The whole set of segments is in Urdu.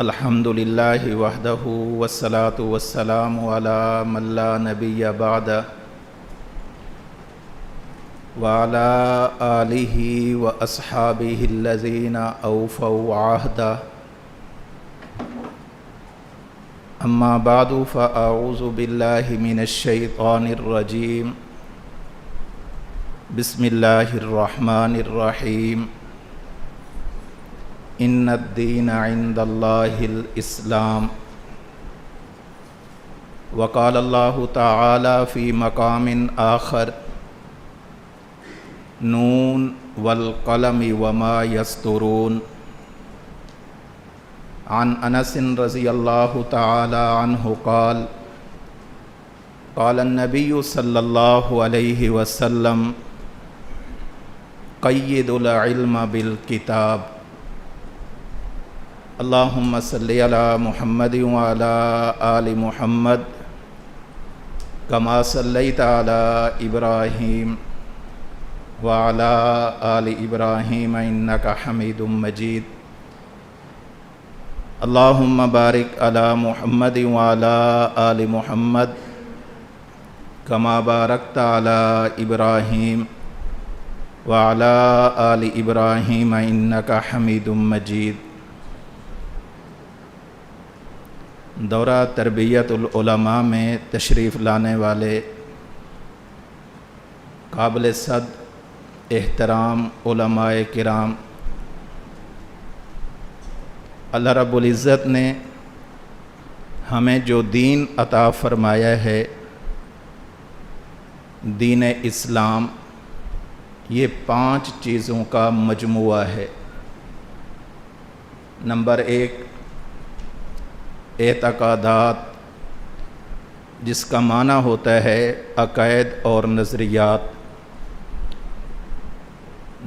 الحمد للہ وحدہ والصلاة والسلام علی من لا نبی بعدہ وعلی آلہ واصحابہ الذین اوفوا عہدہ اما بعد فاعوذ باللہ من الشیطان الرجیم بسم اللہ الرحمن الرحیم ان الدین عند اللہ الاسلام وقال اللہ تعالی فی مقام آخر نون والقلم وما یسطرون عن انس رضی اللہ تعالی عنہ قال قال النبی صلی اللہ علیہ وسلم قید العلم بالکتاب اللہم صلی علی محمد وعلی آل محمد کما صلیت علی ابراہیم وعلی آل ابراہیم انکا حمید مجید اللہم بارک علی محمد وعلی آل محمد کما بارکت علی ابراہیم وعلی آل ابراہیم انکا حمید مجید۔ دورہ تربیت العلماء میں تشریف لانے والے قابل صد احترام علماء کرام، اللہ رب العزت نے ہمیں جو دین عطا فرمایا ہے، دین اسلام، یہ 5 چیزوں کا مجموعہ ہے۔ نمبر 1 اعتقادات، جس کا معنی ہوتا ہے عقائد اور نظریات۔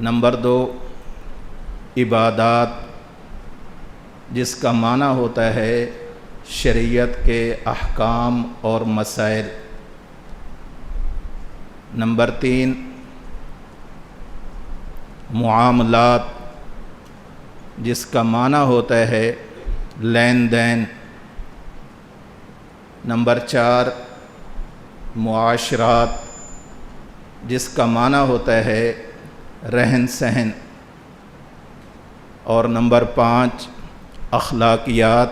نمبر 2 عبادات، جس کا معنی ہوتا ہے شریعت کے احکام اور مسائل۔ نمبر 3 معاملات، جس کا معنی ہوتا ہے لین دین۔ نمبر 4 معاشرات، جس کا معنی ہوتا ہے رہن سہن۔ اور نمبر 5 اخلاقیات،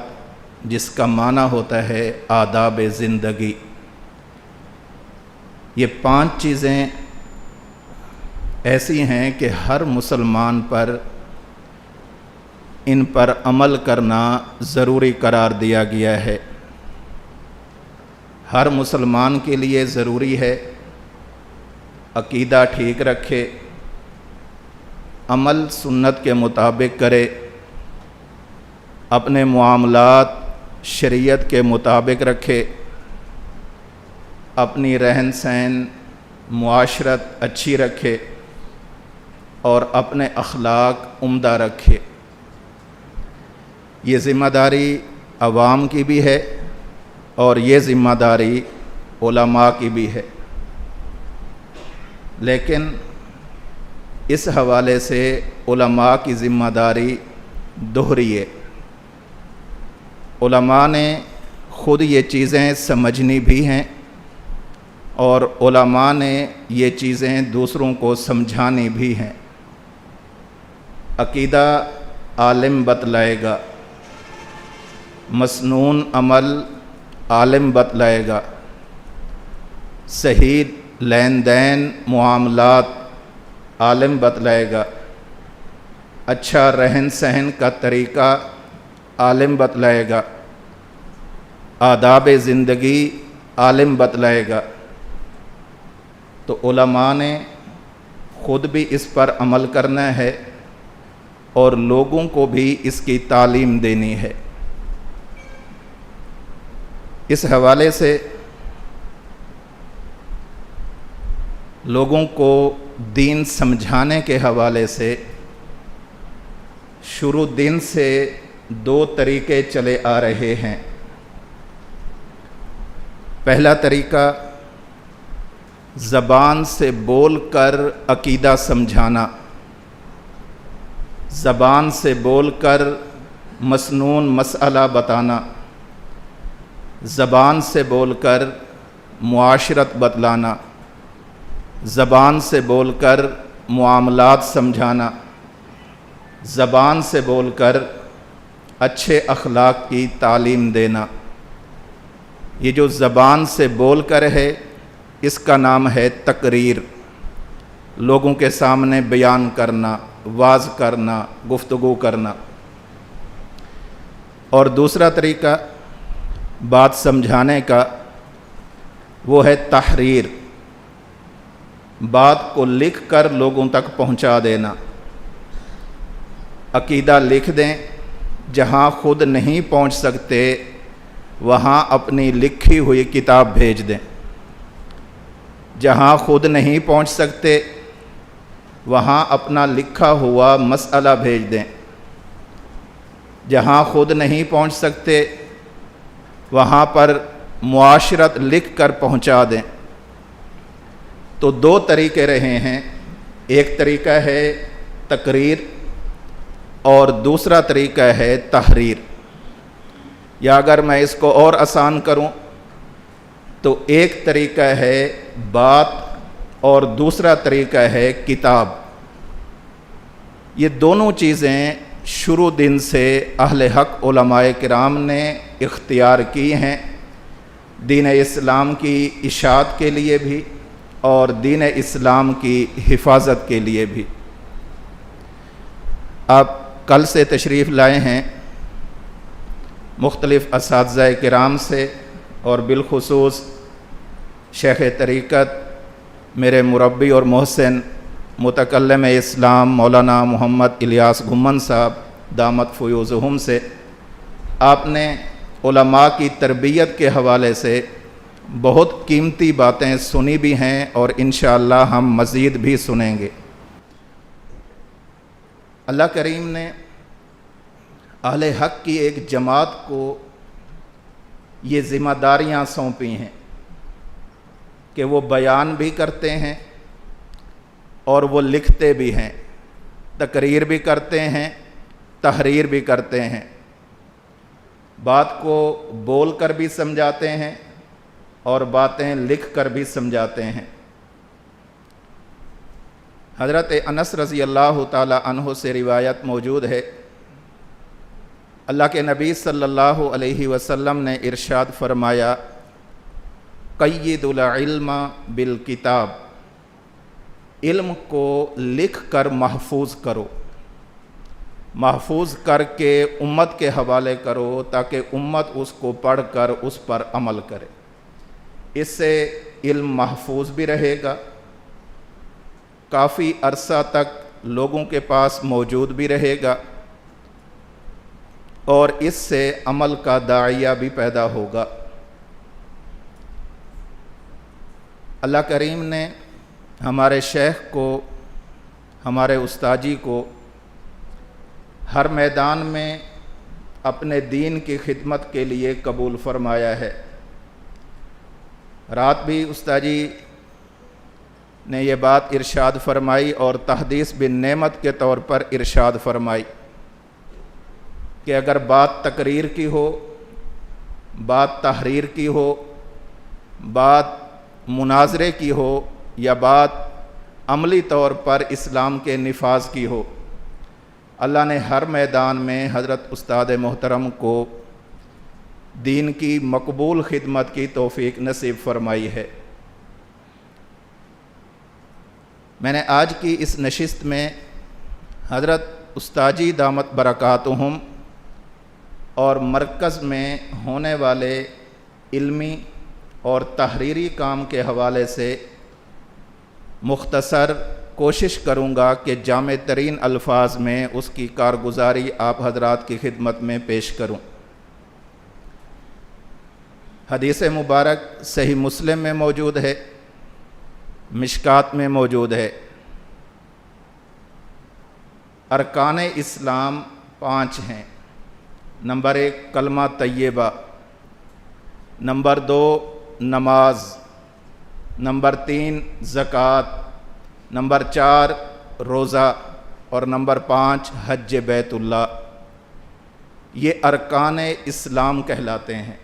جس کا معنی ہوتا ہے آداب زندگی۔ یہ 5 چیزیں ایسی ہیں کہ ہر مسلمان پر ان پر عمل کرنا ضروری قرار دیا گیا ہے۔ ہر مسلمان کے لیے ضروری ہے عقیدہ ٹھیک رکھے، عمل سنت کے مطابق کرے، اپنے معاملات شریعت کے مطابق رکھے، اپنی رہن سہن معاشرت اچھی رکھے اور اپنے اخلاق عمدہ رکھے۔ یہ ذمہ داری عوام کی بھی ہے اور یہ ذمہ داری علماء کی بھی ہے، لیکن اس حوالے سے علماء کی ذمہ داری دوہری ہے۔ علماء نے خود یہ چیزیں سمجھنی بھی ہیں اور علماء نے یہ چیزیں دوسروں کو سمجھانی بھی ہیں۔ عقیدہ عالم بتلائے گا، مسنون عمل عالم بتلائے گا، صحیح لین دین معاملات عالم بتلائے گا، اچھا رہن سہن کا طریقہ عالم بتلائے گا، آداب زندگی عالم بتلائے گا۔ تو علماء نے خود بھی اس پر عمل کرنا ہے اور لوگوں کو بھی اس کی تعلیم دینی ہے۔ اس حوالے سے لوگوں کو دین سمجھانے کے حوالے سے شروع دن سے 2 طریقے چلے آ رہے ہیں۔ پہلا طریقہ زبان سے بول کر عقیدہ سمجھانا، زبان سے بول کر مسنون مسئلہ بتانا، زبان سے بول کر معاشرت بتلانا، زبان سے بول کر معاملات سمجھانا، زبان سے بول کر اچھے اخلاق کی تعلیم دینا۔ یہ جو زبان سے بول کر ہے اس کا نام ہے تقریر، لوگوں کے سامنے بیان کرنا، واعظ کرنا، گفتگو کرنا۔ اور دوسرا طریقہ بات سمجھانے کا وہ ہے تحریر، بات کو لکھ کر لوگوں تک پہنچا دینا۔ عقیدہ لکھ دیں، جہاں خود نہیں پہنچ سکتے وہاں اپنی لکھی ہوئی کتاب بھیج دیں، جہاں خود نہیں پہنچ سکتے وہاں اپنا لکھا ہوا مسئلہ بھیج دیں، جہاں خود نہیں پہنچ سکتے وہاں پر معاشرت لکھ کر پہنچا دیں۔ تو دو طریقے رہے ہیں، ایک طریقہ ہے تقریر اور دوسرا طریقہ ہے تحریر۔ یا اگر میں اس کو اور آسان کروں تو ایک طریقہ ہے بات اور دوسرا طریقہ ہے کتاب۔ یہ دونوں چیزیں شروع دن سے اہل حق علماء کرام نے اختیار کی ہیں، دین اسلام کی اشاعت کے لیے بھی اور دین اسلام کی حفاظت کے لیے بھی۔ آپ کل سے تشریف لائے ہیں مختلف اساتذہ کرام سے، اور بالخصوص شیخ طریقت میرے مربی اور محسن متکلم اسلام مولانا محمد الیاس گھمن صاحب دامت فیوزہم سے۔ آپ نے علماء کی تربیت کے حوالے سے بہت قیمتی باتیں سنی بھی ہیں اور انشاءاللہ ہم مزید بھی سنیں گے۔ اللہ کریم نے اہل حق کی ایک جماعت کو یہ ذمہ داریاں سونپی ہیں کہ وہ بیان بھی کرتے ہیں اور وہ لکھتے بھی ہیں، تقریر بھی کرتے ہیں، تحریر بھی کرتے ہیں، بات کو بول کر بھی سمجھاتے ہیں اور باتیں لکھ کر بھی سمجھاتے ہیں۔ حضرت انس رضی اللہ تعالی عنہ سے روایت موجود ہے، اللہ کے نبی صلی اللہ علیہ وسلم نے ارشاد فرمایا، قید العلم بالکتاب، علم کو لکھ کر محفوظ کرو، محفوظ کر کے امت کے حوالے کرو تاکہ امت اس کو پڑھ کر اس پر عمل کرے۔ اس سے علم محفوظ بھی رہے گا، کافی عرصہ تک لوگوں کے پاس موجود بھی رہے گا، اور اس سے عمل کا داعیہ بھی پیدا ہوگا۔ اللہ کریم نے ہمارے شیخ کو، ہمارے استاذی کو ہر میدان میں اپنے دین کی خدمت کے لیے قبول فرمایا ہے۔ رات بھی استاذی نے یہ بات ارشاد فرمائی اور تحدیث بن نعمت کے طور پر ارشاد فرمائی کہ اگر بات تقریر کی ہو، بات تحریر کی ہو، بات مناظرے کی ہو، یا بات عملی طور پر اسلام کے نفاذ کی ہو، اللہ نے ہر میدان میں حضرت استاد محترم کو دین کی مقبول خدمت کی توفیق نصیب فرمائی ہے۔ میں نے آج کی اس نشست میں حضرت استاذی دامت برکاتہم اور مرکز میں ہونے والے علمی اور تحریری کام کے حوالے سے مختصر کوشش کروں گا کہ جامع ترین الفاظ میں اس کی کارگزاری آپ حضرات کی خدمت میں پیش کروں۔ حدیث مبارک صحیح مسلم میں موجود ہے، مشکات میں موجود ہے۔ ارکان اسلام 5 ہیں۔ نمبر 1 کلمہ طیبہ، نمبر 2 نماز، نمبر 3 زکوٰۃ، نمبر 4 روزہ، اور نمبر 5 حج بیت اللہ۔ یہ ارکان اسلام کہلاتے ہیں۔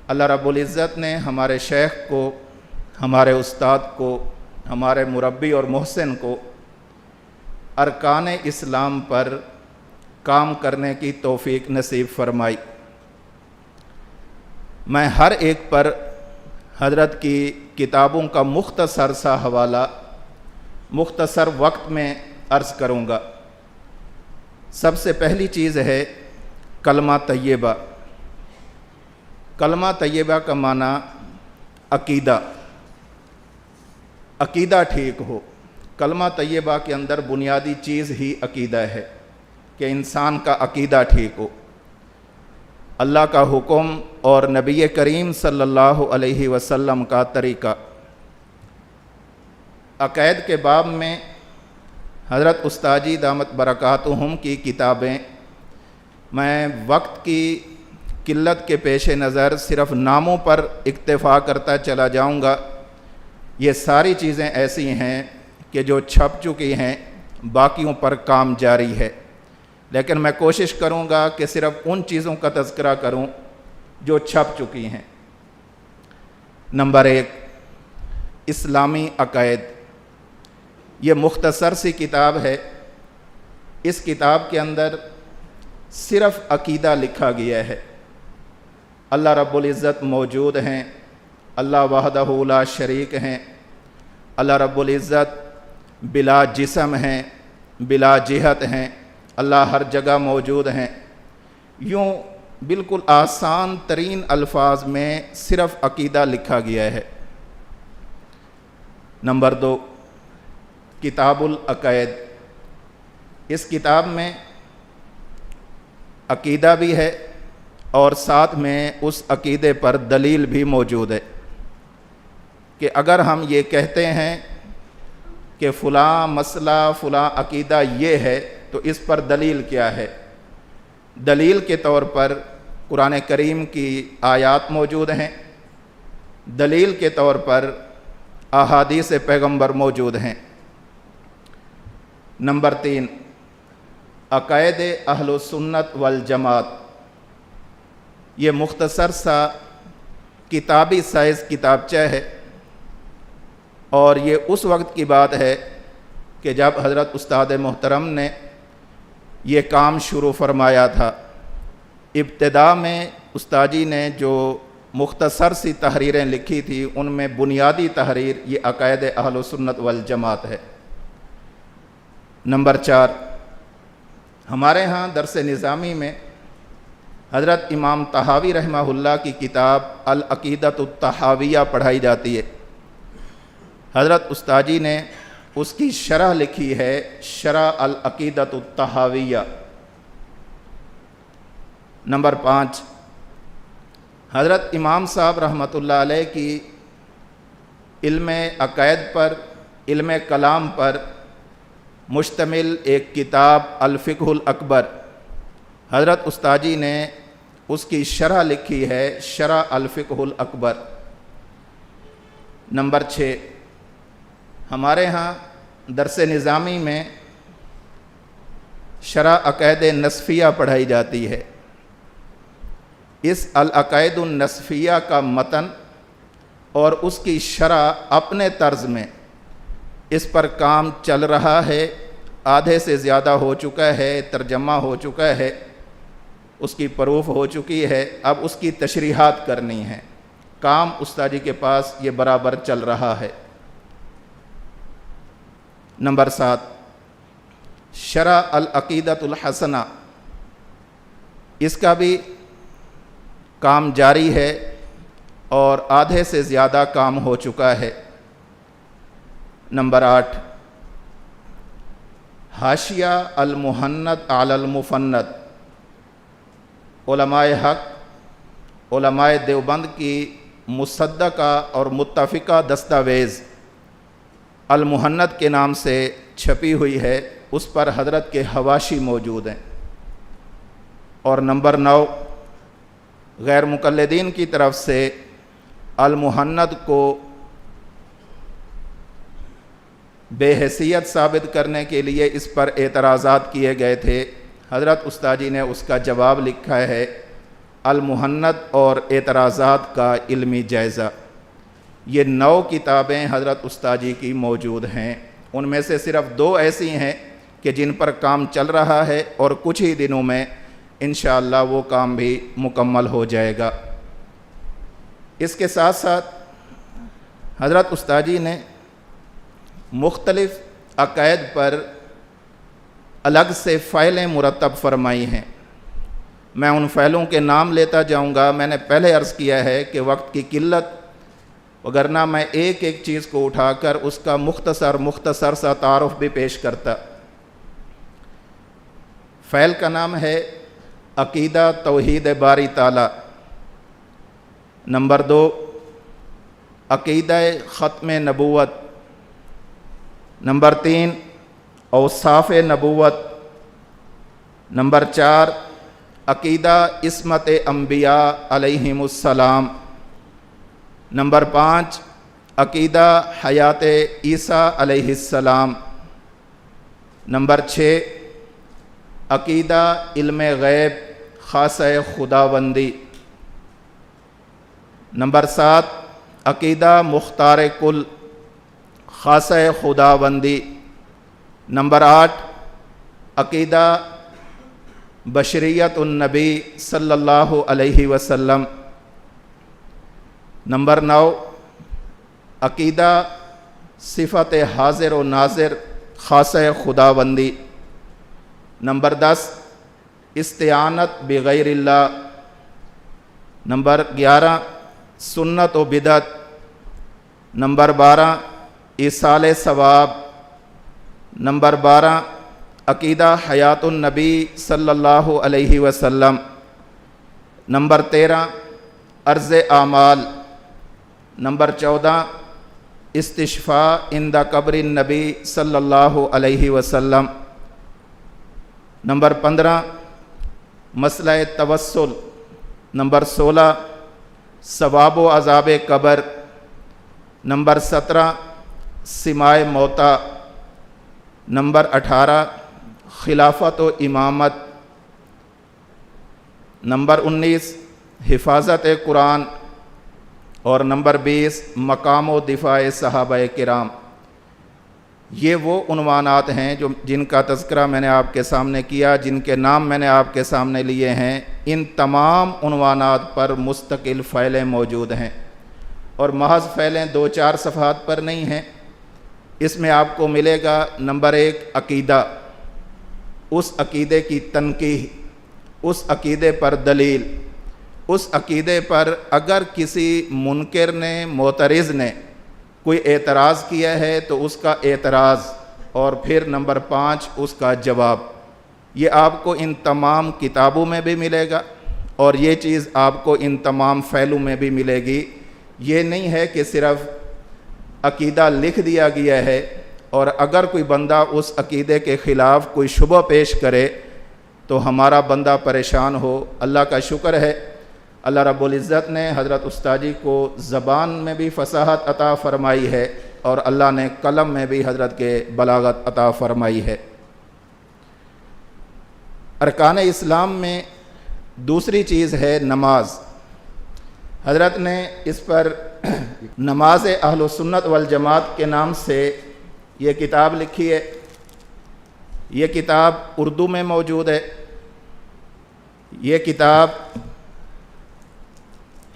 اللہ رب العزت نے ہمارے شیخ کو، ہمارے استاد کو، ہمارے مربی اور محسن کو ارکان اسلام پر کام کرنے کی توفیق نصیب فرمائی۔ میں ہر ایک پر حضرت کی کتابوں کا مختصر سا حوالہ مختصر وقت میں عرض کروں گا۔ سب سے پہلی چیز ہے کلمہ طیبہ۔ کلمہ طیبہ کا معنی عقیدہ، عقیدہ ٹھیک ہو۔ کلمہ طیبہ کے اندر بنیادی چیز ہی عقیدہ ہے کہ انسان کا عقیدہ ٹھیک ہو۔ اللہ کا حکم اور نبی کریم صلی اللہ علیہ وسلم کا طریقہ۔ عقائد کے باب میں حضرت استاد جی دامت برکاتہم کی کتابیں، میں وقت کی قلت کے پیش نظر صرف ناموں پر اکتفا کرتا چلا جاؤں گا۔ یہ ساری چیزیں ایسی ہیں کہ جو چھپ چکی ہیں، باقیوں پر کام جاری ہے، لیکن میں کوشش کروں گا کہ صرف ان چیزوں کا تذکرہ کروں جو چھپ چکی ہیں۔ نمبر 1، اسلامی عقائد۔ یہ مختصر سی کتاب ہے۔ اس کتاب کے اندر صرف عقیدہ لکھا گیا ہے۔ اللہ رب العزت موجود ہیں، اللہ وحدہ لا شریک ہیں، اللہ رب العزت بلا جسم ہیں، بلا جہت ہیں، اللہ ہر جگہ موجود ہیں۔ یوں بالکل آسان ترین الفاظ میں صرف عقیدہ لکھا گیا ہے۔ نمبر 2، کتاب العقائد۔ اس کتاب میں عقیدہ بھی ہے اور ساتھ میں اس عقیدے پر دلیل بھی موجود ہے کہ اگر ہم یہ کہتے ہیں کہ فلاں مسئلہ فلاں عقیدہ یہ ہے تو اس پر دلیل کیا ہے۔ دلیل کے طور پر قرآن کریم کی آیات موجود ہیں، دلیل کے طور پر احادیث پیغمبر موجود ہیں۔ نمبر 3، عقائد اہل سنت والجماعت۔ یہ مختصر سا کتابی سائز کتابچہ ہے، اور یہ اس وقت کی بات ہے کہ جب حضرت استاد محترم نے یہ کام شروع فرمایا تھا۔ ابتدا میں استاد جی نے جو مختصر سی تحریریں لکھی تھی، ان میں بنیادی تحریر یہ عقائد اہل سنت والجماعت ہے۔ نمبر 4، ہمارے ہاں درس نظامی میں حضرت امام طحاوی رحمہ اللہ کی کتاب العقیدۃ الطحاویہ پڑھائی جاتی ہے۔ حضرت استاد جی نے اس کی شرح لکھی ہے، شرح العقیدۃ الطحاویہ۔ نمبر 5، حضرت امام صاحب رحمۃ اللہ علیہ کی علم عقائد پر، علم کلام پر مشتمل ایک کتاب الفقہ الاکبر، حضرت استاد جی نے اس کی شرح لکھی ہے، شرح الفقہ الاکبر۔ نمبر 6، ہمارے ہاں درس نظامی میں شرح عقائد نصفیہ پڑھائی جاتی ہے۔ اس العقائد النصفیہ کا متن اور اس کی شرح اپنے طرز میں اس پر کام چل رہا ہے، آدھے سے زیادہ ہو چکا ہے، ترجمہ ہو چکا ہے، اس کی پروف ہو چکی ہے، اب اس کی تشریحات کرنی ہے۔ کام استاد جی کے پاس یہ برابر چل رہا ہے۔ نمبر 7، شرح العقیدۃ الحسنہ۔ اس کا بھی کام جاری ہے اور آدھے سے زیادہ کام ہو چکا ہے۔ نمبر 8، حاشیہ المحند علی المفند۔ علماء حق، علماء دیوبند کی مصدقہ اور متفقہ دستاویز المحند کے نام سے چھپی ہوئی ہے، اس پر حضرت کے حواشی موجود ہیں۔ اور نمبر 9، غیر مقلدین کی طرف سے المحند کو بے حیثیت ثابت کرنے کے لیے اس پر اعتراضات کیے گئے تھے۔ حضرت استاد جی نے اس کا جواب لکھا ہے المحنت اور اعتراضات کا علمی جائزہ۔ یہ 9 کتابیں حضرت استاد جی کی موجود ہیں، ان میں سے صرف 2 ایسی ہیں کہ جن پر کام چل رہا ہے اور کچھ ہی دنوں میں انشاءاللہ وہ کام بھی مکمل ہو جائے گا۔ اس کے ساتھ ساتھ حضرت استاد جی نے مختلف عقائد پر الگ سے فائلیں مرتب فرمائی ہیں۔ میں ان فائلوں کے نام لیتا جاؤں گا۔ میں نے پہلے عرض کیا ہے کہ وقت کی قلت، وگرنہ میں ایک ایک چیز کو اٹھا کر اس کا مختصر سا تعارف بھی پیش کرتا۔ فائل کا نام ہے عقیدہ توحید باری تعالی۔ نمبر 2 عقیدہ ختم نبوت۔ نمبر 3 اوصاف نبوت۔ نمبر 4 عقیدہ عصمت انبیاء علیہم السلام۔ نمبر 5 عقیدہ حیات عیسیٰ علیہ السلام۔ نمبر 6 عقیدہ علم غیب خاصہ خداوندی۔ نمبر 7 عقیدہ مختار کل خاصہ خداوندی۔ نمبر 8 عقیدہ بشریت النبی صلی اللہ علیہ وسلم۔ نمبر 9 عقیدہ صفت حاضر و ناظر خاصہ خداوندی۔ نمبر 10 استعانت بغیر اللہ۔ نمبر 11 سنت و بدعت۔ نمبر 12 ایصال ثواب۔ نمبر 12 عقیدہ حیات النبی صلی اللہ علیہ وسلم۔ نمبر 13 عرض اعمال۔ نمبر 14 استشفاء عند قبر النبی صلی اللہ علیہ وسلم۔ نمبر 15 مسئلہ توسل۔ نمبر 16 ثواب و عذاب قبر۔ نمبر 17 سماع موتا۔ نمبر 18 خلافت و امامت۔ نمبر 19 حفاظت قرآن۔ اور نمبر 20 مقام و دفاع صحابہ کرام۔ یہ وہ عنوانات ہیں جن کا تذکرہ میں نے آپ کے سامنے کیا، جن کے نام میں نے آپ کے سامنے لیے ہیں۔ ان تمام عنوانات پر مستقل فائلیں موجود ہیں، اور محض فائلیں 2-4 صفحات پر نہیں ہیں۔ اس میں آپ کو ملے گا نمبر 1 عقیدہ، اس عقیدے کی تنقیح، اس عقیدے پر دلیل، اس عقیدے پر اگر کسی منکر نے، معترض نے کوئی اعتراض کیا ہے تو اس کا اعتراض، اور پھر نمبر 5 اس کا جواب۔ یہ آپ کو ان تمام کتابوں میں بھی ملے گا، اور یہ چیز آپ کو ان تمام فائلوں میں بھی ملے گی۔ یہ نہیں ہے کہ صرف عقیدہ لکھ دیا گیا ہے، اور اگر کوئی بندہ اس عقیدے کے خلاف کوئی شبہ پیش کرے تو ہمارا بندہ پریشان ہو۔ اللہ کا شکر ہے، اللہ رب العزت نے حضرت استاد جی کو زبان میں بھی فصاحت عطا فرمائی ہے، اور اللہ نے قلم میں بھی حضرت کے بلاغت عطا فرمائی ہے۔ ارکان اسلام میں دوسری چیز ہے نماز۔ حضرت نے اس پر نماز اہل سنت والجماعت کے نام سے یہ کتاب لکھی ہے۔ یہ کتاب اردو میں موجود ہے، یہ کتاب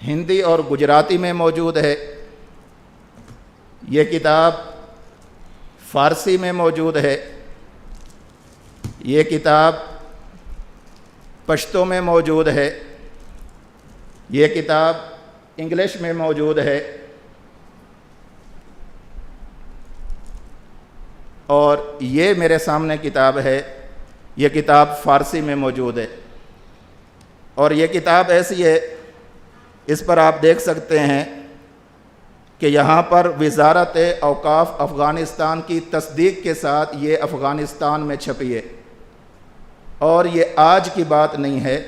ہندی اور گجراتی میں موجود ہے، یہ کتاب فارسی میں موجود ہے، یہ کتاب پشتو میں موجود ہے، یہ کتاب انگلش میں موجود ہے، اور یہ میرے سامنے کتاب ہے، یہ کتاب فارسی میں موجود ہے۔ اور یہ کتاب ایسی ہے، اس پر آپ دیکھ سکتے ہیں کہ یہاں پر وزارت اوقاف افغانستان کی تصدیق کے ساتھ یہ افغانستان میں چھپی ہے، اور یہ آج کی بات نہیں ہے۔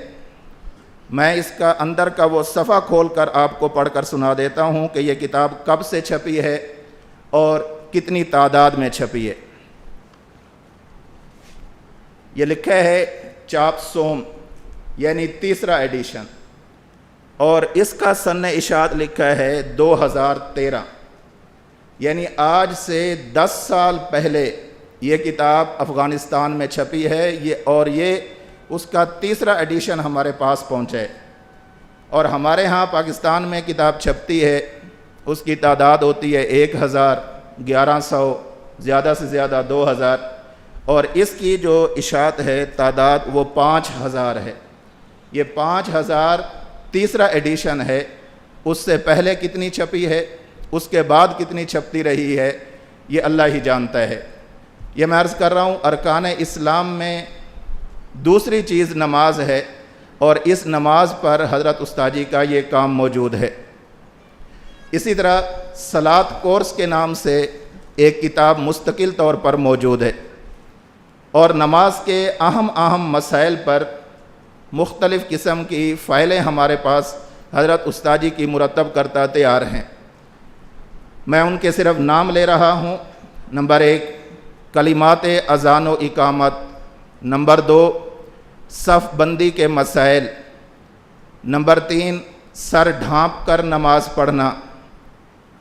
میں اس کا اندر کا وہ صفحہ کھول کر آپ کو پڑھ کر سنا دیتا ہوں کہ یہ کتاب کب سے چھپی ہے اور کتنی تعداد میں چھپی ہے۔ یہ لکھا ہے چاپ سوم یعنی تیسرا ایڈیشن، اور اس کا سن اشاعت لکھا ہے 2013، یعنی آج سے 10 سال پہلے یہ کتاب افغانستان میں چھپی ہے، اور یہ اس کا تیسرا ایڈیشن ہمارے پاس پہنچا ہے۔ اور ہمارے ہاں پاکستان میں کتاب چھپتی ہے، اس کی تعداد ہوتی ہے 1000، 1100، زیادہ سے زیادہ 2000، اور اس کی جو اشاعت ہے تعداد وہ 5000 ہے۔ یہ 5000 تیسرا ایڈیشن ہے۔ اس سے پہلے کتنی چھپی ہے، اس کے بعد کتنی چھپتی رہی ہے، یہ اللہ ہی جانتا ہے۔ یہ میں عرض کر رہا ہوں، ارکان اسلام میں دوسری چیز نماز ہے، اور اس نماز پر حضرت استاجی کا یہ کام موجود ہے۔ اسی طرح صلاۃ کورس کے نام سے ایک کتاب مستقل طور پر موجود ہے، اور نماز کے اہم مسائل پر مختلف قسم کی فائلیں ہمارے پاس حضرت استاجی کی مرتب کرتا تیار ہیں۔ میں ان کے صرف نام لے رہا ہوں۔ نمبر 1 کلمات اذان و اقامت، نمبر 2 صف بندی کے مسائل، نمبر 3 سر ڈھانپ کر نماز پڑھنا،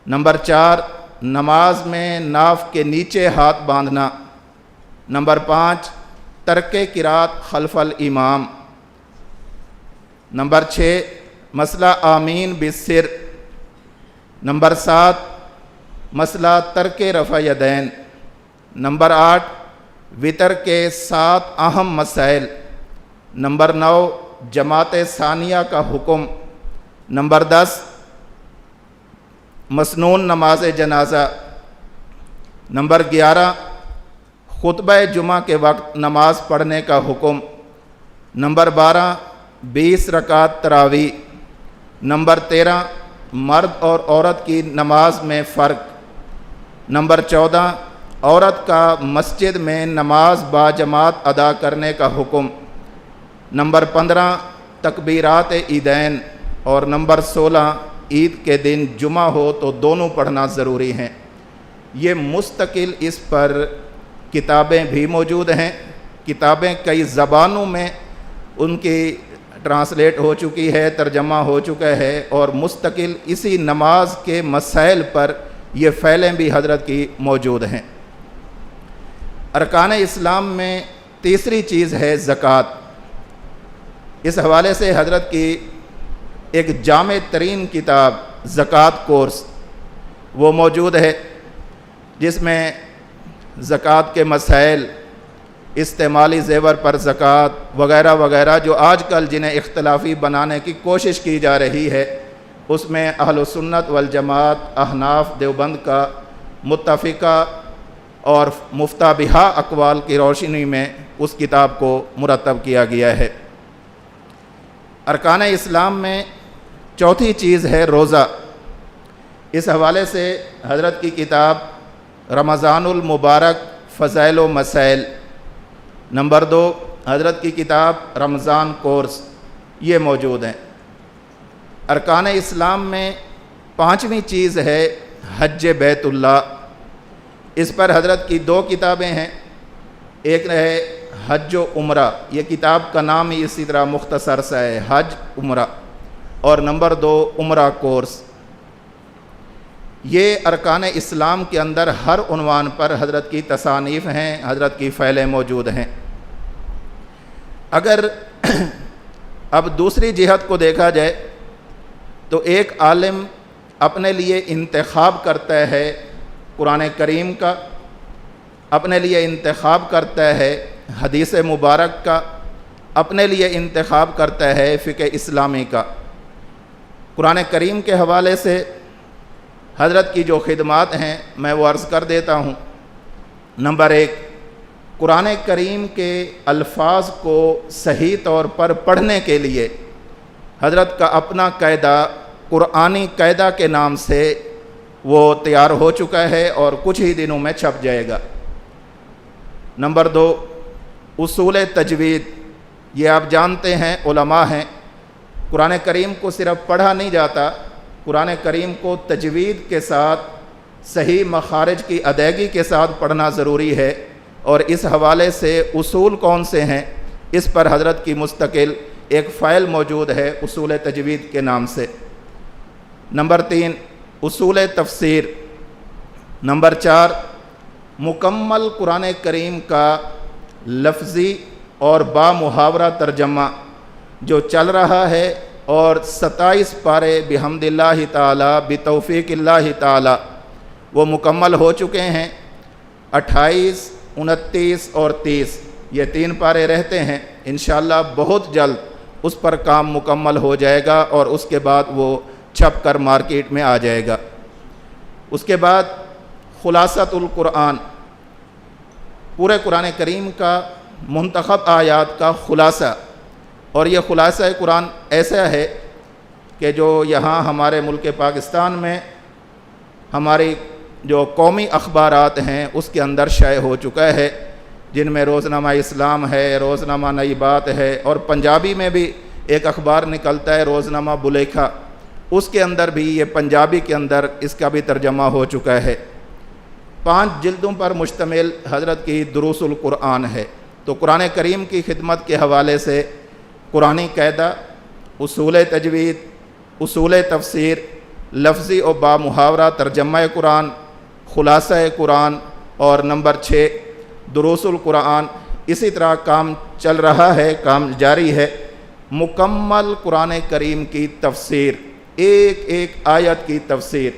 نمبر 4 نماز میں ناف کے نیچے ہاتھ باندھنا، نمبر 5 ترک قرات خلف الامام، نمبر 6 مسئلہ آمین بالسر، نمبر 7 مسئلہ ترک رفع یدین، نمبر 8 وطر کے 7 اہم مسائل، نمبر 9 جماعت ثانیہ کا حکم، نمبر 10 مسنون نماز جنازہ، نمبر 11 خطبہ جمعہ کے وقت نماز پڑھنے کا حکم، نمبر 12 20 رکعت تراویح، نمبر 13 مرد اور عورت کی نماز میں فرق، نمبر 14 عورت کا مسجد میں نماز باجماعت ادا کرنے کا حکم، نمبر 15 تکبیرات عیدین، اور نمبر 16 عید کے دن جمعہ ہو تو دونوں پڑھنا ضروری ہیں۔ یہ مستقل اس پر کتابیں بھی موجود ہیں۔ کتابیں کئی زبانوں میں ان کی ٹرانسلیٹ ہو چکی ہے، ترجمہ ہو چکا ہے، اور مستقل اسی نماز کے مسائل پر یہ فعلیں بھی حضرت کی موجود ہیں۔ ارکان اسلام میں تیسری چیز ہے زکوٰۃ۔ اس حوالے سے حضرت کی ایک جامع ترین کتاب زکوٰۃ کورس وہ موجود ہے، جس میں زکوٰۃ کے مسائل، استعمالی زیور پر زکوٰۃ وغیرہ وغیرہ جو آج کل جنہیں اختلافی بنانے کی کوشش کی جا رہی ہے، اس میں اہل سنت والجماعت احناف دیوبند کا متفقہ اور مفتابہہ اقوال کی روشنی میں اس کتاب کو مرتب کیا گیا ہے۔ ارکان اسلام میں چوتھی چیز ہے روزہ۔ اس حوالے سے حضرت کی کتاب رمضان المبارک فضائل و مسائل، نمبر 2 حضرت کی کتاب رمضان کورس، یہ موجود ہیں۔ ارکان اسلام میں پانچویں چیز ہے حج بیت اللہ۔ اس پر حضرت کی 2 کتابیں ہیں، ایک ہے حج و عمرہ، یہ کتاب کا نام ہی اسی طرح مختصر سا ہے، حج عمرہ، اور نمبر 2 عمرہ کورس۔ یہ ارکان اسلام کے اندر ہر عنوان پر حضرت کی تصانیف ہیں، حضرت کی فعلیں موجود ہیں۔ اگر اب دوسری جہت کو دیکھا جائے تو ایک عالم اپنے لیے انتخاب کرتا ہے قرآن کریم کا، اپنے لیے انتخاب کرتا ہے حدیث مبارک کا، اپنے لیے انتخاب کرتا ہے فقہ اسلامی کا۔ قرآن کریم کے حوالے سے حضرت کی جو خدمات ہیں میں وہ عرض کر دیتا ہوں۔ نمبر 1، قرآن کریم کے الفاظ کو صحیح طور پر پڑھنے کے لیے حضرت کا اپنا قاعدہ قرآنی قاعدہ کے نام سے وہ تیار ہو چکا ہے اور کچھ ہی دنوں میں چھپ جائے گا۔ نمبر 2، اصول تجوید، یہ آپ جانتے ہیں علماء ہیں، قرآن کریم کو صرف پڑھا نہیں جاتا، قرآن کریم کو تجوید کے ساتھ صحیح مخارج کی ادائیگی کے ساتھ پڑھنا ضروری ہے، اور اس حوالے سے اصول کون سے ہیں اس پر حضرت کی مستقل ایک فائل موجود ہے اصول تجوید کے نام سے۔ نمبر 3 اصول تفسیر۔ نمبر 4 مکمل قرآن کریم کا لفظی اور با محاورہ ترجمہ جو چل رہا ہے، اور 27 پارے بحمد اللہ تعالی بتوفیق اللہ تعالی وہ مکمل ہو چکے ہیں۔ 28، 29 اور 30 یہ 3 پارے رہتے ہیں، انشاءاللہ بہت جلد اس پر کام مکمل ہو جائے گا اور اس کے بعد وہ چھپ کر مارکیٹ میں آ جائے گا۔ اس کے بعد خلاصۃ القرآن، پورے قرآن کریم کا منتخب آیات کا خلاصہ، اور یہ خلاصہ قرآن ایسا ہے کہ جو یہاں ہمارے ملک پاکستان میں ہماری جو قومی اخبارات ہیں اس کے اندر شائع ہو چکا ہے، جن میں روزنامہ اسلام ہے، روزنامہ نئی بات ہے، اور پنجابی میں بھی ایک اخبار نکلتا ہے روزنامہ بلیکھا، اس کے اندر بھی یہ پنجابی کے اندر اس کا بھی ترجمہ ہو چکا ہے۔ 5 جلدوں پر مشتمل حضرت کی دروس القرآن ہے۔ تو قرآن کریم کی خدمت کے حوالے سے قرآنی قاعدہ، اصول تجوید، اصول تفسیر، لفظی و با محاورہ ترجمہ قرآن، خلاصہ قرآن، اور نمبر 6 دروس القرآن، اسی طرح کام چل رہا ہے، کام جاری ہے۔ مکمل قرآن کریم کی تفسیر، ایک ایک آیت کی تفسیر،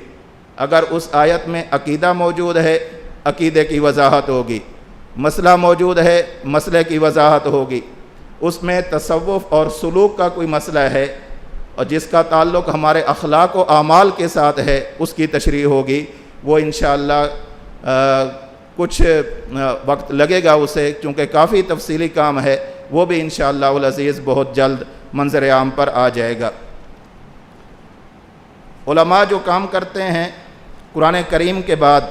اگر اس آیت میں عقیدہ موجود ہے عقیدے کی وضاحت ہوگی، مسئلہ موجود ہے مسئلے کی وضاحت ہوگی، اس میں تصوف اور سلوک کا کوئی مسئلہ ہے اور جس کا تعلق ہمارے اخلاق و اعمال کے ساتھ ہے اس کی تشریح ہوگی، وہ انشاءاللہ کچھ وقت لگے گا اسے، چونکہ کافی تفصیلی کام ہے، وہ بھی انشاءاللہ العزیز بہت جلد منظر عام پر آ جائے گا۔ علماء جو کام کرتے ہیں قرآن کریم کے بعد،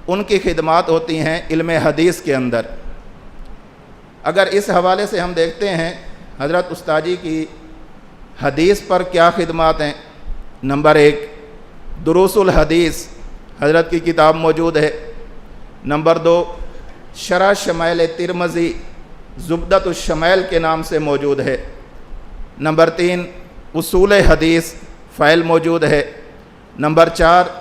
ان کی خدمات ہوتی ہیں علم حدیث کے اندر۔ اگر اس حوالے سے ہم دیکھتے ہیں حضرت استاذی کی حدیث پر کیا خدمات ہیں، نمبر 1 دروس الحدیث، حضرت کی کتاب موجود ہے۔ نمبر 2 شرح شمائل ترمذی، زبدۃ الشمائل کے نام سے موجود ہے۔ نمبر 3 اصول حدیث فائل موجود ہے۔ نمبر 4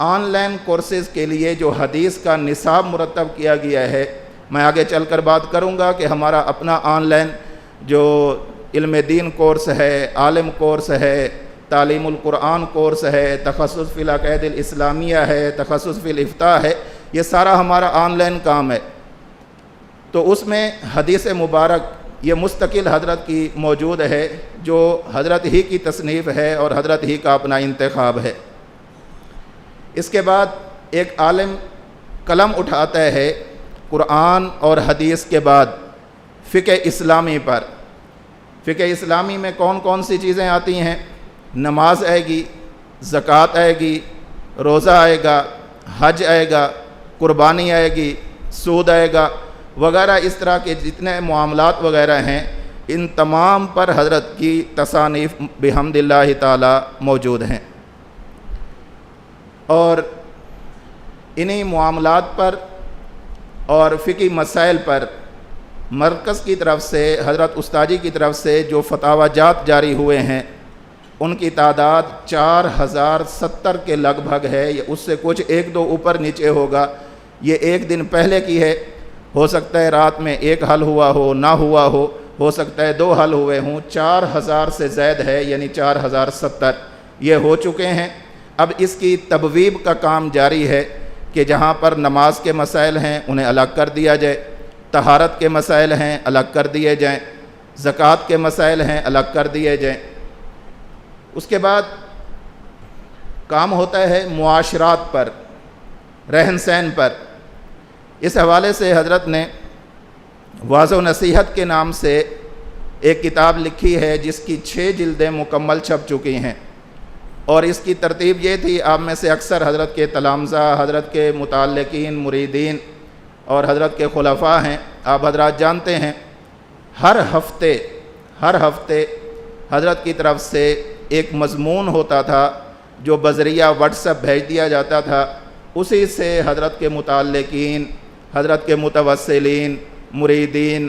آن لائن کورسز کے لیے جو حدیث کا نصاب مرتب کیا گیا ہے، میں آگے چل کر بات کروں گا کہ ہمارا اپنا آن لائن جو علم دین کورس ہے، عالم کورس ہے، تعلیم القرآن کورس ہے، تخصص فی العقائد الاسلامیہ ہے، تخصص فی الافتاء ہے، یہ سارا ہمارا آن لائن کام ہے۔ تو اس میں حدیث مبارک یہ مستقل حضرت کی موجود ہے، جو حضرت ہی کی تصنیف ہے اور حضرت ہی کا اپنا انتخاب ہے۔ اس کے بعد ایک عالم قلم اٹھاتا ہے قرآن اور حدیث کے بعد فقہ اسلامی پر۔ فقہ اسلامی میں کون کون سی چیزیں آتی ہیں؟ نماز آئے گی، زکوٰۃ آئے گی، روزہ آئے گا، حج آئے گا، قربانی آئے گی، سود آئے گا، وغیرہ اس طرح کے جتنے معاملات وغیرہ ہیں، ان تمام پر حضرت کی تصانیف بحمد اللہ تعالی موجود ہیں۔ اور انہی معاملات پر اور فقہی مسائل پر مرکز کی طرف سے، حضرت استاذی کی طرف سے جو فتاوی جات جاری ہوئے ہیں، ان کی تعداد 4070 کے لگ بھگ ہے، یا اس سے کچھ 1-2 اوپر نیچے ہوگا۔ یہ ایک دن پہلے کی ہے، ہو سکتا ہے رات میں 1 حل ہوا ہو، نہ ہوا ہو سکتا ہے 2 حل ہوئے ہوں، 4000 سے زائد ہے، یعنی 4070 یہ ہو چکے ہیں۔ اب اس کی تبویب کا کام جاری ہے کہ جہاں پر نماز کے مسائل ہیں انہیں الگ کر دیا جائے، طہارت کے مسائل ہیں الگ کر دیے جائیں، زکوٰۃ کے مسائل ہیں الگ کر دیے جائیں۔ اس کے بعد کام ہوتا ہے معاشرات پر، رہن سہن پر۔ اس حوالے سے حضرت نے واعظ و نصیحت کے نام سے ایک کتاب لکھی ہے جس کی 6 جلدیں مکمل چھپ چکی ہیں، اور اس کی ترتیب یہ تھی، آپ میں سے اکثر حضرت کے تلامذہ، حضرت کے متعلقین، مریدین اور حضرت کے خلفاء ہیں، آپ حضرات جانتے ہیں ہر ہفتے حضرت کی طرف سے ایک مضمون ہوتا تھا جو بذریعہ واٹس ایپ بھیج دیا جاتا تھا، اسی سے حضرت کے متعلقین، حضرت کے متوسلین، مریدین،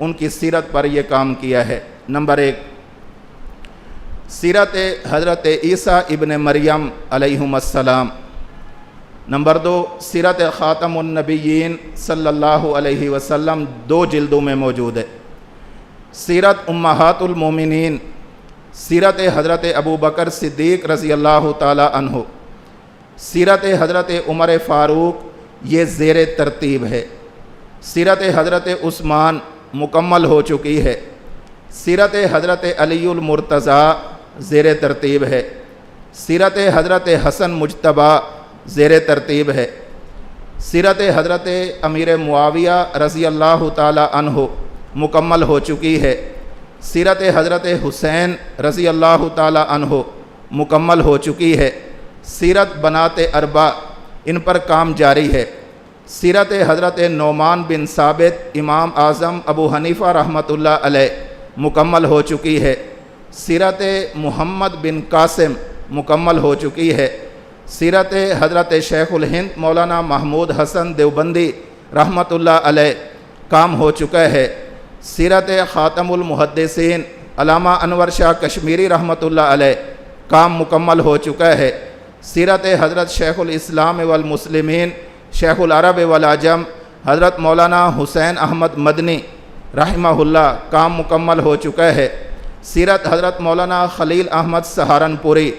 ان کی سیرت پر یہ کام کیا ہے۔ نمبر 1، سیرت حضرت عیسیٰ ابن مریم علیہم السلام۔ نمبر 2، سیرت خاتم النبیین صلی اللہ علیہ وسلم 2 جلدوں میں موجود ہے۔ سیرت امہات المومنین، سیرت حضرت ابو بکر صدیق رضی اللہ تعالی عنہ، سیرت حضرت عمر فاروق یہ زیر ترتیب ہے۔ سیرت حضرت عثمان مکمل ہو چکی ہے۔ سیرت حضرت علی المرتضیٰ زیر ترتیب ہے۔ سیرت حضرت حسن مجتبیٰ زیر ترتیب ہے۔ سیرت حضرت امیر معاویہ رضی اللہ تعالی عنہ مکمل ہو چکی ہے۔ سیرت حضرت حسین رضی اللہ تعالی عنہ مکمل ہو چکی ہے۔ سیرت بنات اربع ان پر کام جاری ہے۔ سیرت حضرت نعمان بن ثابت امام اعظم ابو حنیفہ رحمۃ اللہ علیہ مکمل ہو چکی ہے۔ سیرت محمد بن قاسم مکمل ہو چکی ہے۔ سیرت حضرت شیخ الہند مولانا محمود حسن دیوبندی رحمۃ اللہ علیہ کام ہو چکا ہے۔ سیرت خاتم المحدثین علامہ انور شاہ کشمیری رحمۃ اللہ علیہ کام مکمل ہو چکا ہے۔ سیرت حضرت شیخ الاسلام والمسلمین شیخ العرب والعجم حضرت مولانا حسین احمد مدنی رحمہ اللہ کام مکمل ہو چکا ہے۔ سیرت حضرت مولانا خلیل احمد سہارنپوری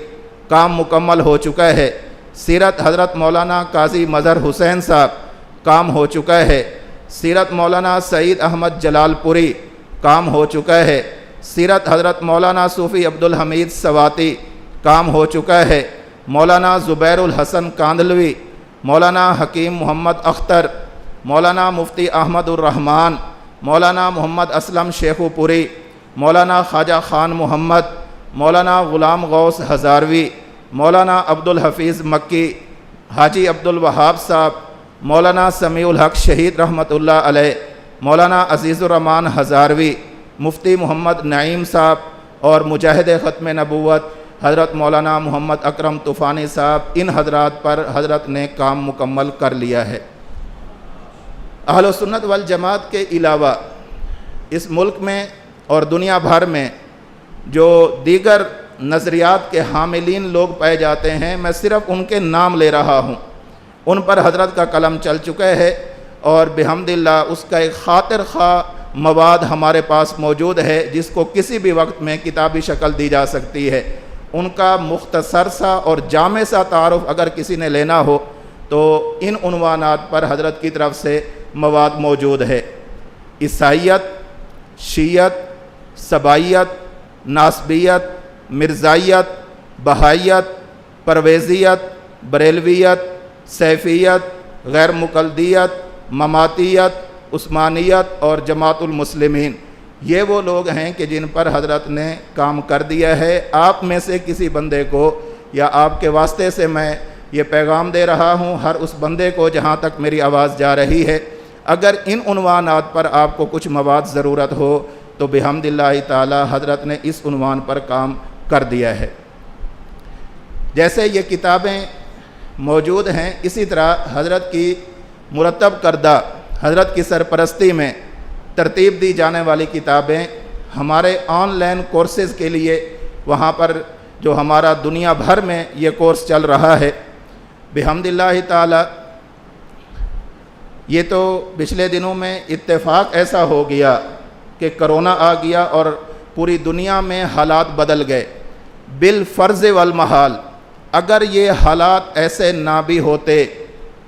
کام مکمل ہو چکا ہے۔ سیرت حضرت مولانا قاضی مظہر حسین صاحب کام ہو چکا ہے۔ سیرت مولانا سعید احمد جلال پوری کام ہو چکا ہے۔ سیرت حضرت مولانا صوفی عبدالحمید سواتی کام ہو چکا ہے۔ مولانا زبیر الحسن کاندلوی، مولانا حکیم محمد اختر، مولانا مفتی احمد الرحمن، مولانا محمد اسلم شیخو پوری، مولانا خواجہ خان محمد، مولانا غلام غوث ہزاروی، مولانا عبدالحفیظ مکی، حاجی عبدالوہاب صاحب، مولانا سمیع الحق شہید رحمۃ اللہ علیہ، مولانا عزیز الرحمان ہزاروی، مفتی محمد نعیم صاحب اور مجاہد ختم نبوت حضرت مولانا محمد اکرم طوفانی صاحب، ان حضرات پر حضرت نے کام مکمل کر لیا ہے۔ اہل سنت والجماعت کے علاوہ اس ملک میں اور دنیا بھر میں جو دیگر نظریات کے حاملین لوگ پائے جاتے ہیں، میں صرف ان کے نام لے رہا ہوں، ان پر حضرت کا قلم چل چکا ہے اور بحمد اللہ اس کا ایک خاطر خواہ مواد ہمارے پاس موجود ہے جس کو کسی بھی وقت میں کتابی شکل دی جا سکتی ہے۔ ان کا مختصر سا اور جامع سا تعارف اگر کسی نے لینا ہو تو ان عنوانات پر حضرت کی طرف سے مواد موجود ہے۔ عیسائیت، شیعت، سبائیت، ناسبیت، مرزائیت، بہائیت، پرویزیت، بریلویت، سیفیت، غیر مقلدیت، مماتیت، عثمانیت اور جماعت المسلمین، یہ وہ لوگ ہیں کہ جن پر حضرت نے کام کر دیا ہے۔ آپ میں سے کسی بندے کو یا آپ کے واسطے سے میں یہ پیغام دے رہا ہوں ہر اس بندے کو جہاں تک میری آواز جا رہی ہے، اگر ان عنوانات پر آپ کو کچھ مواد ضرورت ہو تو بحمد اللہ تعالی حضرت نے اس عنوان پر کام کر دیا ہے۔ جیسے یہ کتابیں موجود ہیں، اسی طرح حضرت کی مرتب کردہ حضرت کی سرپرستی میں ترتیب دی جانے والی کتابیں ہمارے آن لائن کورسز کے لیے وہاں پر جو ہمارا دنیا بھر میں یہ کورس چل رہا ہے، بحمد اللہ تعالی یہ تو پچھلے دنوں میں اتفاق ایسا ہو گیا کہ کرونا آ گیا اور پوری دنیا میں حالات بدل گئے بالفرض والمحال۔ اگر یہ حالات ایسے نہ بھی ہوتے،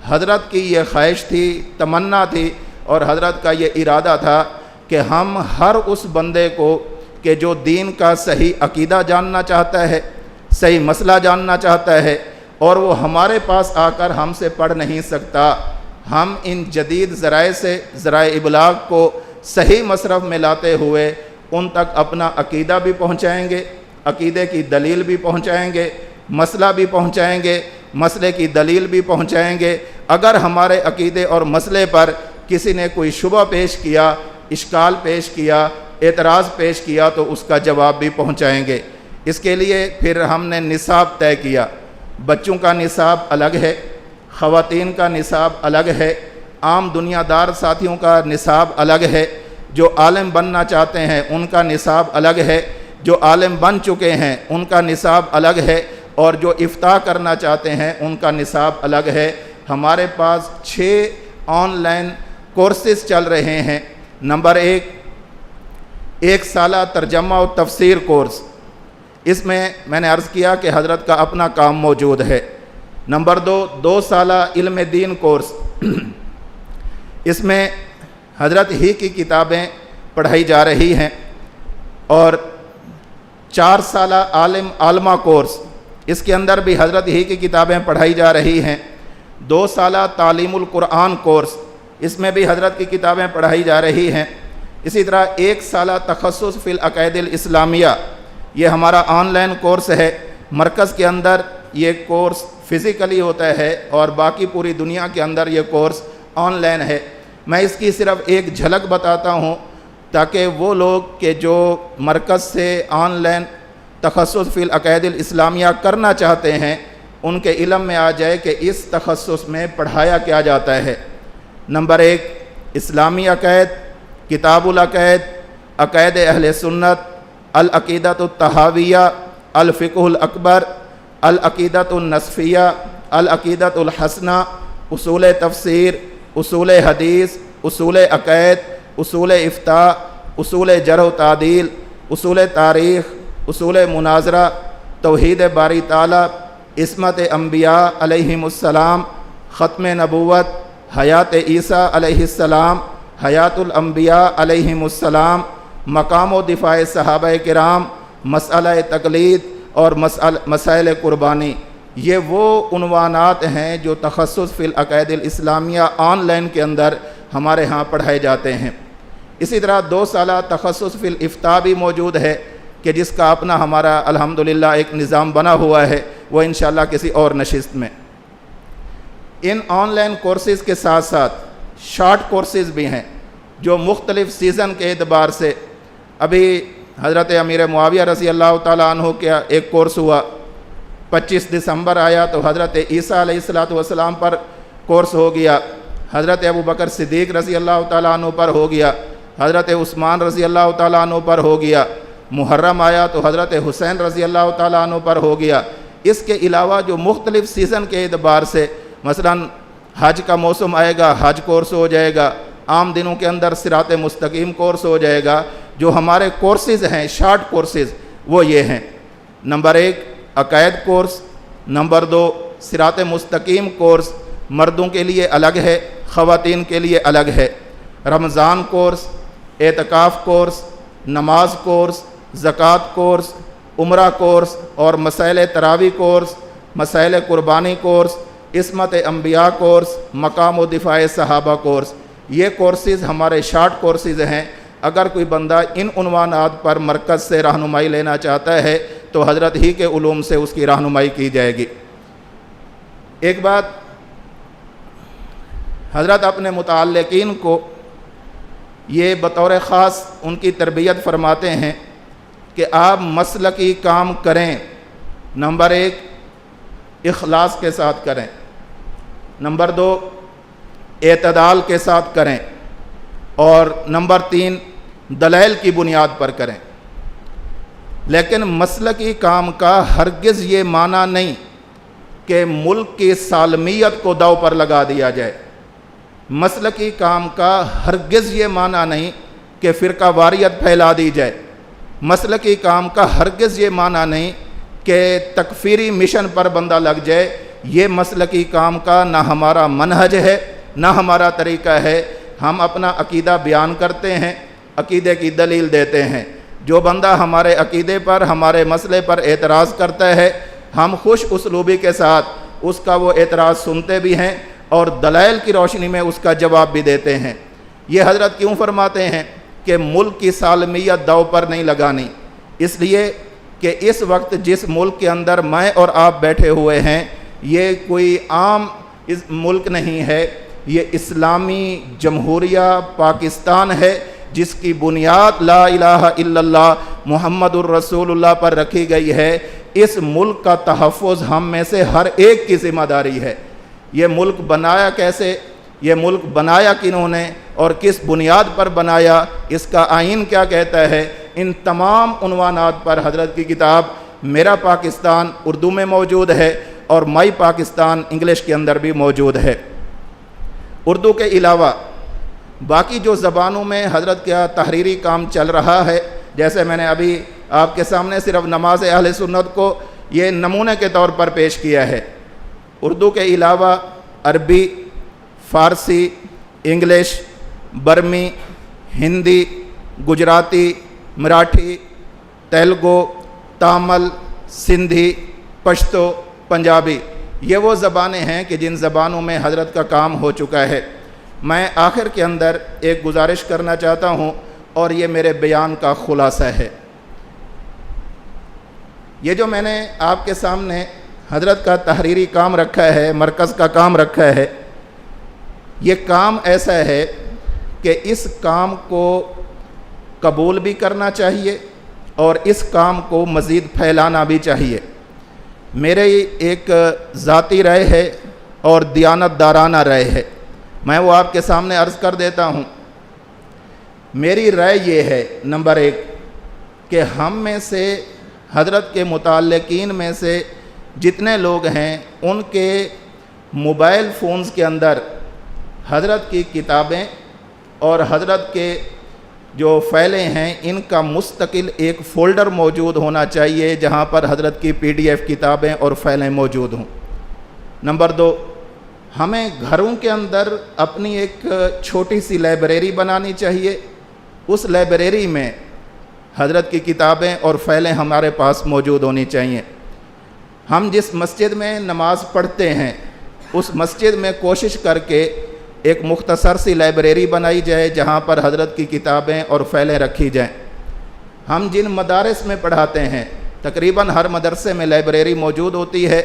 حضرت کی یہ خواہش تھی، تمنا تھی اور حضرت کا یہ ارادہ تھا کہ ہم ہر اس بندے کو کہ جو دین کا صحیح عقیدہ جاننا چاہتا ہے، صحیح مسئلہ جاننا چاہتا ہے اور وہ ہمارے پاس آ کر ہم سے پڑھ نہیں سکتا، ہم ان جدید ذرائع سے ذرائع ابلاغ کو صحیح مصرف میں لاتے ہوئے ان تک اپنا عقیدہ بھی پہنچائیں گے، عقیدے کی دلیل بھی پہنچائیں گے، مسئلہ بھی پہنچائیں گے، مسئلے کی دلیل بھی پہنچائیں گے۔ اگر ہمارے عقیدے اور مسئلے پر کسی نے کوئی شبہ پیش کیا، اشکال پیش کیا، اعتراض پیش کیا تو اس کا جواب بھی پہنچائیں گے۔ اس کے لیے پھر ہم نے نصاب طے کیا۔ بچوں کا نصاب الگ ہے، خواتین کا نصاب الگ ہے، عام دنیا دار ساتھیوں کا نصاب الگ ہے۔ جو عالم بننا چاہتے ہیں ان کا نصاب الگ ہے، جو عالم بن چکے ہیں ان کا نصاب الگ ہے، اور جو افتاء کرنا چاہتے ہیں ان کا نصاب الگ ہے۔ ہمارے پاس 6 آن لائن کورسز چل رہے ہیں۔ نمبر 1 سالہ ترجمہ و تفسیر کورس، اس میں نے عرض کیا کہ حضرت کا اپنا کام موجود ہے۔ نمبر 2 سالہ علم دین کورس، اس میں حضرت ہی کی کتابیں پڑھائی جا رہی ہیں۔ اور 4 سالہ عالمہ کورس، اس کے اندر بھی حضرت ہی کی کتابیں پڑھائی جا رہی ہیں۔ 2 سالہ تعلیم القرآن کورس، اس میں بھی حضرت کی کتابیں پڑھائی جا رہی ہیں۔ اسی طرح 1 سالہ تخصص فی العقائد الاسلامیہ، یہ ہمارا آن لائن کورس ہے۔ مرکز کے اندر یہ کورس فزیکلی ہوتا ہے اور باقی پوری دنیا کے اندر یہ کورس آن لائن ہے۔ میں اس کی صرف ایک جھلک بتاتا ہوں تاکہ وہ لوگ کہ جو مرکز سے آن لائن تخصص فی العقائد الاسلامیہ کرنا چاہتے ہیں ان کے علم میں آ جائے کہ اس تخصص میں پڑھایا کیا جاتا ہے۔ نمبر 1 اسلامی عقائد، کتاب العقائد، عقائد اہل سنت، العقیدۃ الطحاویہ، الفقہ الاکبر، العقیدۃ النصفیہ، العقیدۃ الحسنہ، اصول تفسیر، اصول حدیث، اصول عقائد، اصول افتاء، اصول جرح و تعدیل، اصول تاریخ، اصول مناظرہ، توحید باری تعالیٰ، عصمت انبیاء علیہم السلام، ختم نبوت، حیات عیسیٰ علیہ السلام، حیات الانبیاء علیہم السلام، مقام و دفاع صحابہ کرام، مسئلہ تقلید اور مسائل قربانی۔ یہ وہ عنوانات ہیں جو تخصص فی العقائد الاسلامیہ آن لائن کے اندر ہمارے ہاں پڑھائے جاتے ہیں۔ اسی طرح 2 سالہ تخصص فی الافتاء بھی موجود ہے کہ جس کا اپنا ہمارا الحمدللہ ایک نظام بنا ہوا ہے، وہ انشاءاللہ کسی اور نشست میں۔ ان آن لائن کورسز کے ساتھ ساتھ شارٹ کورسز بھی ہیں جو مختلف سیزن کے اعتبار سے، ابھی حضرت امیر معاویہ رضی اللہ تعالیٰ عنہ کا ایک کورس ہوا، 25 دسمبر آیا تو حضرت عیسیٰ علیہ السلام پر کورس ہو گیا، حضرت ابوبکر صدیق رضی اللہ تعالیٰ عنہ پر ہو گیا، حضرت عثمان رضی اللہ تعالیٰ عنہ پر ہو گیا، محرم آیا تو حضرت حسین رضی اللہ تعالیٰ عنہ پر ہو گیا۔ اس کے علاوہ جو مختلف سیزن کے اعتبار سے، مثلا حج کا موسم آئے گا حج کورس ہو جائے گا، عام دنوں کے اندر صراط مستقیم کورس ہو جائے گا۔ جو ہمارے کورسز ہیں شارٹ کورسز وہ یہ ہیں۔ نمبر 1 عقائد کورس، نمبر 2 صراط مستقیم کورس، مردوں کے لیے الگ ہے، خواتین کے لیے الگ ہے۔ رمضان کورس، اعتکاف کورس، نماز کورس، زکوٰۃ کورس، عمرہ کورس اور مسائل تراویح کورس، مسائل قربانی کورس، عصمت انبیاء کورس، مقام و دفاع صحابہ کورس، یہ کورسز ہمارے شارٹ کورسز ہیں۔ اگر کوئی بندہ ان عنوانات پر مرکز سے رہنمائی لینا چاہتا ہے تو حضرت ہی کے علوم سے اس کی رہنمائی کی جائے گی۔ ایک بات، حضرت اپنے متعلقین کو یہ بطور خاص ان کی تربیت فرماتے ہیں کہ آپ مسلکی کام کریں۔ نمبر 1 اخلاص کے ساتھ کریں، نمبر 2 اعتدال کے ساتھ کریں، اور نمبر 3 دلائل کی بنیاد پر کریں۔ لیکن مسلکی کام کا ہرگز یہ معنی نہیں کہ ملک کی سالمیت کو داؤ پر لگا دیا جائے۔ مسلکی کام کا ہرگز یہ معنی نہیں کہ فرقہ واریت پھیلا دی جائے۔ مسلکی کام کا ہرگز یہ معنی نہیں کہ تکفیری مشن پر بندہ لگ جائے۔ یہ مسلکی کام کا نہ ہمارا منہج ہے نہ ہمارا طریقہ ہے۔ ہم اپنا عقیدہ بیان کرتے ہیں، عقیدے کی دلیل دیتے ہیں۔ جو بندہ ہمارے عقیدے پر، ہمارے مسئلے پر اعتراض کرتا ہے، ہم خوش اسلوبی کے ساتھ اس کا وہ اعتراض سنتے بھی ہیں اور دلائل کی روشنی میں اس کا جواب بھی دیتے ہیں۔ یہ حضرت کیوں فرماتے ہیں کہ ملک کی سالمیت داؤ پر نہیں لگانی؟ اس لیے کہ اس وقت جس ملک کے اندر میں اور آپ بیٹھے ہوئے ہیں یہ کوئی عام ملک نہیں ہے، یہ اسلامی جمہوریہ پاکستان ہے جس کی بنیاد لا الہ الا اللہ محمد الرسول اللہ پر رکھی گئی ہے۔ اس ملک کا تحفظ ہم میں سے ہر ایک کی ذمہ داری ہے۔ یہ ملک بنایا کیسے، یہ ملک بنایا کنہوں نے اور کس بنیاد پر بنایا، اس کا آئین کیا کہتا ہے، ان تمام عنوانات پر حضرت کی کتاب میرا پاکستان اردو میں موجود ہے اور مائی پاکستان انگلش کے اندر بھی موجود ہے۔ اردو کے علاوہ باقی جو زبانوں میں حضرت کا تحریری کام چل رہا ہے، جیسے میں نے ابھی آپ کے سامنے صرف نماز اہل سنت کو یہ نمونے کے طور پر پیش کیا ہے، اردو کے علاوہ عربی، فارسی، انگلش، برمی، ہندی، گجراتی، مراٹھی، تیلگو، تامل، سندھی، پشتو، پنجابی، یہ وہ زبانیں ہیں کہ جن زبانوں میں حضرت کا کام ہو چکا ہے۔ میں آخر کے اندر ایک گزارش کرنا چاہتا ہوں اور یہ میرے بیان کا خلاصہ ہے۔ یہ جو میں نے آپ کے سامنے حضرت کا تحریری کام رکھا ہے، مرکز کا کام رکھا ہے، یہ کام ایسا ہے کہ اس کام کو قبول بھی کرنا چاہیے اور اس کام کو مزید پھیلانا بھی چاہیے۔ میرے ایک ذاتی رائے ہے اور دیانت دارانہ رائے ہے، میں وہ آپ کے سامنے عرض کر دیتا ہوں۔ میری رائے یہ ہے، نمبر 1 کہ ہم میں سے حضرت کے متعلقین میں سے جتنے لوگ ہیں ان کے موبائل فونز کے اندر حضرت کی کتابیں اور حضرت کے جو فائلیں ہیں ان کا مستقل ایک فولڈر موجود ہونا چاہیے جہاں پر حضرت کی PDF کتابیں اور فائلیں موجود ہوں۔ نمبر 2، ہمیں گھروں کے اندر اپنی ایک چھوٹی سی لائبریری بنانی چاہیے، اس لائبریری میں حضرت کی کتابیں اور فائلیں ہمارے پاس موجود ہونی چاہیے۔ ہم جس مسجد میں نماز پڑھتے ہیں اس مسجد میں کوشش کر کے ایک مختصر سی لائبریری بنائی جائے جہاں پر حضرت کی کتابیں اور فائلیں رکھی جائیں۔ ہم جن مدارس میں پڑھاتے ہیں تقریباً ہر مدرسے میں لائبریری موجود ہوتی ہے،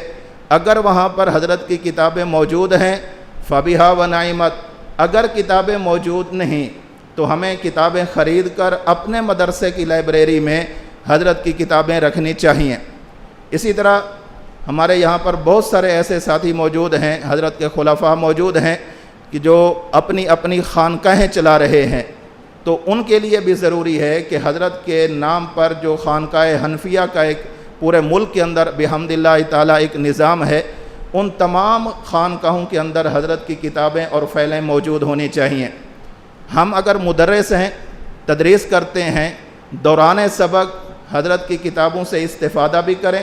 اگر وہاں پر حضرت کی کتابیں موجود ہیں فبیہا و نعمت، اگر کتابیں موجود نہیں تو ہمیں کتابیں خرید کر اپنے مدرسے کی لائبریری میں حضرت کی کتابیں رکھنی چاہیے۔ اسی طرح ہمارے یہاں پر بہت سارے ایسے ساتھی موجود ہیں، حضرت کے خلفاء موجود ہیں کہ جو اپنی اپنی خانقاہیں چلا رہے ہیں، تو ان کے لیے بھی ضروری ہے کہ حضرت کے نام پر جو خانقاہ حنفیہ کا ایک پورے ملک کے اندر بحمد اللہ تعالیٰ ایک نظام ہے، ان تمام خانقاہوں کے اندر حضرت کی کتابیں اور فائلیں موجود ہونی چاہیے۔ ہم اگر مدرس ہیں، تدریس کرتے ہیں، دوران سبق حضرت کی کتابوں سے استفادہ بھی کریں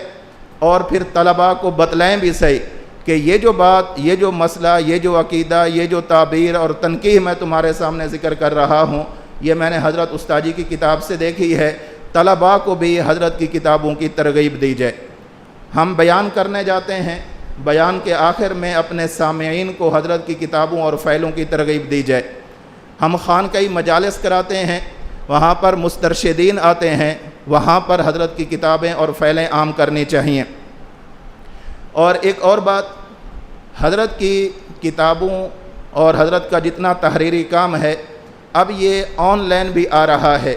اور پھر طلباء کو بتلائیں بھی صحیح کہ یہ جو بات، یہ جو مسئلہ، یہ جو عقیدہ، یہ جو تعبیر اور تنقیح میں تمہارے سامنے ذکر کر رہا ہوں، یہ میں نے حضرت استاجی کی کتاب سے دیکھی ہے، طلباء کو بھی حضرت کی کتابوں کی ترغیب دی جائے۔ ہم بیان کرنے جاتے ہیں، بیان کے آخر میں اپنے سامعین کو حضرت کی کتابوں اور فائلوں کی ترغیب دی جائے۔ ہم خانقاہی مجالس کراتے ہیں، وہاں پر مسترشدین آتے ہیں، وہاں پر حضرت کی کتابیں اور فائلیں عام کرنی چاہیے۔ اور ایک اور بات، حضرت کی کتابوں اور حضرت کا جتنا تحریری کام ہے اب یہ آن لائن بھی آ رہا ہے۔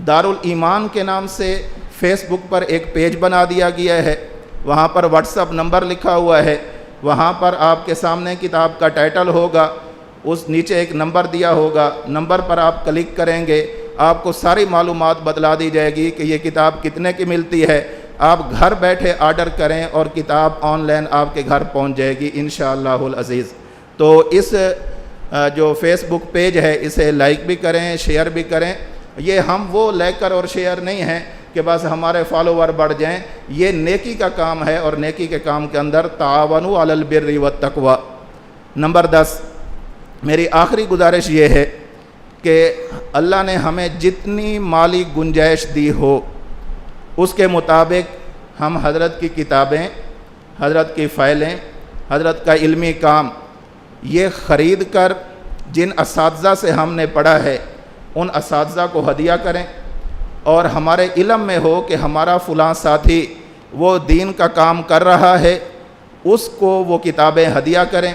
دارالایمان کے نام سے فیس بک پر ایک پیج بنا دیا گیا ہے، وہاں پر واٹس ایپ نمبر لکھا ہوا ہے، وہاں پر آپ کے سامنے کتاب کا ٹائٹل ہوگا، اس نیچے ایک نمبر دیا ہوگا، نمبر پر آپ کلک کریں گے، آپ کو ساری معلومات بتلا دی جائے گی کہ یہ کتاب کتنے کی ملتی ہے۔ آپ گھر بیٹھے آرڈر کریں اور کتاب آن لائن آپ کے گھر پہنچ جائے گی انشاءاللہ العزیز۔ تو اس جو فیس بک پیج ہے اسے لائک بھی کریں، شیئر بھی کریں۔ یہ ہم وہ لائکر اور شیئر نہیں ہیں کہ بس ہمارے فالوور بڑھ جائیں، یہ نیکی کا کام ہے اور نیکی کے کام کے اندر تعاونوا علی البر والتقوی۔ نمبر 10، میری آخری گزارش یہ ہے کہ اللہ نے ہمیں جتنی مالی گنجائش دی ہو اس کے مطابق ہم حضرت کی کتابیں، حضرت کی فائلیں، حضرت کا علمی کام یہ خرید کر جن اساتذہ سے ہم نے پڑھا ہے ان اساتذہ کو ہدیہ کریں، اور ہمارے علم میں ہو کہ ہمارا فلاں ساتھی وہ دین کا کام کر رہا ہے، اس کو وہ کتابیں ہدیہ کریں۔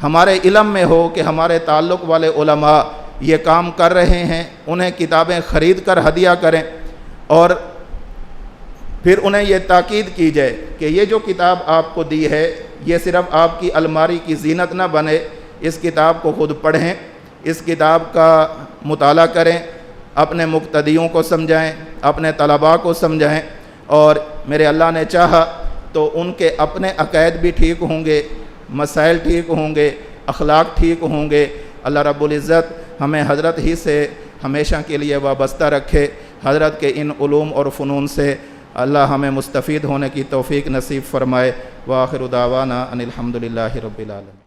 ہمارے علم میں ہو کہ ہمارے تعلق والے علماء یہ کام کر رہے ہیں، انہیں کتابیں خرید کر ہدیہ کریں، اور پھر انہیں یہ تاکید کی جائے کہ یہ جو کتاب آپ کو دی ہے یہ صرف آپ کی الماری کی زینت نہ بنے، اس کتاب کو خود پڑھیں، اس کتاب کا مطالعہ کریں، اپنے مقتدیوں کو سمجھائیں، اپنے طلباء کو سمجھائیں، اور میرے اللہ نے چاہا تو ان کے اپنے عقائد بھی ٹھیک ہوں گے، مسائل ٹھیک ہوں گے، اخلاق ٹھیک ہوں گے۔ اللہ رب العزت ہمیں حضرت ہی سے ہمیشہ کے لیے وابستہ رکھے، حضرت کے ان علوم اور فنون سے اللہ ہمیں مستفید ہونے کی توفیق نصیب فرمائے۔ وآخر دعوانا ان الحمد للہ رب العالمین۔